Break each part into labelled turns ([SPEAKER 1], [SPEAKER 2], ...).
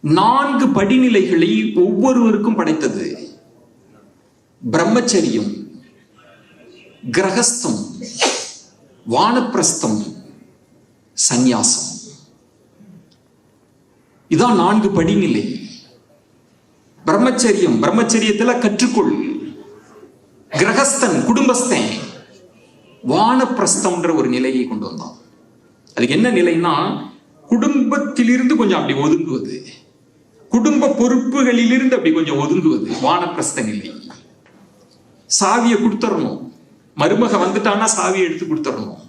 [SPEAKER 1] 4 படிநிலைகளை ஒவ்வொருவருக்கும் படைத்தது. பிரம்மச்சரியம், கிரகஸ்தம், வானப்பிரஸ்தம், சந்நியாசம். இதான் 4 படிநிலை. பிரம்மச்சரியம், பிரம்மச்சரியத்துல கற்றுக்கொள். கிரகஸ்தன், குடும்பஸ்தன். வானப்பிரஸ்தம்ன்ற ஒரு நிலையை கொண்டு வந்தான். அதுக்கு என்ன நிலைன்னா, குடும்பத்திலிருந்து கொஞ்சம் அப்படி ஒதுங்குவது, குடும்ப பொறுப்புகளிலிருந்து அப்படி கொஞ்சம் ஒதுங்குவது வானப்பிரஸ்த நிலை. சாவியை கொடுத்துடணும், மருமக வந்துட்டான்னா சாவியை எடுத்து கொடுத்துடணும்,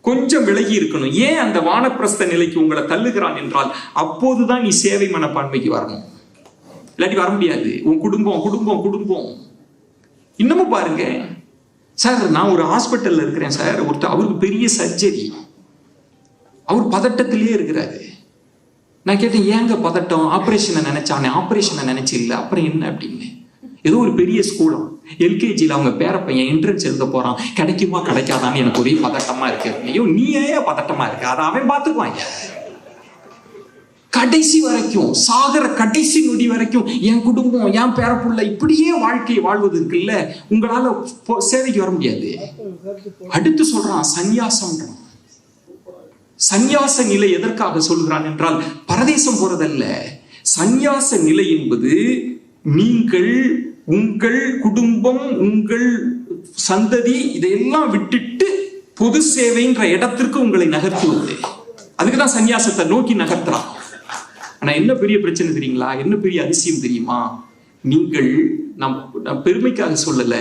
[SPEAKER 1] கொஞ்சம் விலகி இருக்கணும். ஏன் அந்த வானப்பிரஸ்த நிலைக்கு உங்களை தள்ளுகிறான் என்றால், அப்போதுதான் நீ சேவை மனப்பான்மைக்கு வரணும். இல்லாட்டி வர முடியாது. உன் குடும்பம் குடும்பம் குடும்பம். இன்னமும் பாருங்க சார், நான் ஒரு ஹாஸ்பிட்டல்ல இருக்கிறேன் சார், ஒருத்தர் அவருக்கு பெரிய சர்ஜரி, அவர் பதட்டத்திலேயே இருக்கிறாரு. நான் கேட்டேன், ஏங்க பதட்டம்? ஆப்ரேஷனை நினைச்சானே, ஆப்ரேஷனை நினைச்சு இல்லை, அப்புறம் என்ன அப்படின்னு. ஏதோ ஒரு பெரிய ஸ்கூலாம், எல்கேஜியில் அவங்க பேரப்பையன் என்ட்ரன்ஸ் எழுத போறான், கிடைக்குமா கிடைக்காதான்னு எனக்கு ஒரே பதட்டமா இருக்கு. ஐயோ, நீ ஏன் பதட்டமா இருக்கு? அதை அவன் பார்த்துக்குவாங்க. கடைசி வரைக்கும், சாகர கடைசி நொடி வரைக்கும் என் குடும்பம், என் பேரப்புள்ள, இப்படியே வாழ்க்கையை வாழ்வது இருக்குல்ல, உங்களால சேவைக்கு வர முடியாது. அடுத்து சொல்றான் சந்நியாசம்ன்றான். சந்நியாச நிலை எதற்காக சொல்கிறான் என்றால், பரதேசம் போறதல்ல. சந்நியாச நிலை என்பது நீங்கள் உங்கள் குடும்பம், உங்கள் சந்ததி, இதையெல்லாம் விட்டுட்டு பொது சேவைன்ற இடத்திற்கு உங்களை நகர்த்துவது. அதுக்குதான் சந்நியாசத்தை நோக்கி நகர்த்துறான். ஆனா என்ன பெரிய பிரச்சனை தெரியுங்களா? என்ன பெரிய அதிசயம் தெரியுமா? நீங்கள், நம் பெருமைக்காக சொல்லல,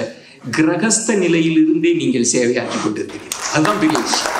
[SPEAKER 1] கிரகஸ்த நிலையிலிருந்தே நீங்கள் சேவையாற்றி கொண்டிருக்கிறீர்கள். அதுதான் பெரிய விஷயம்.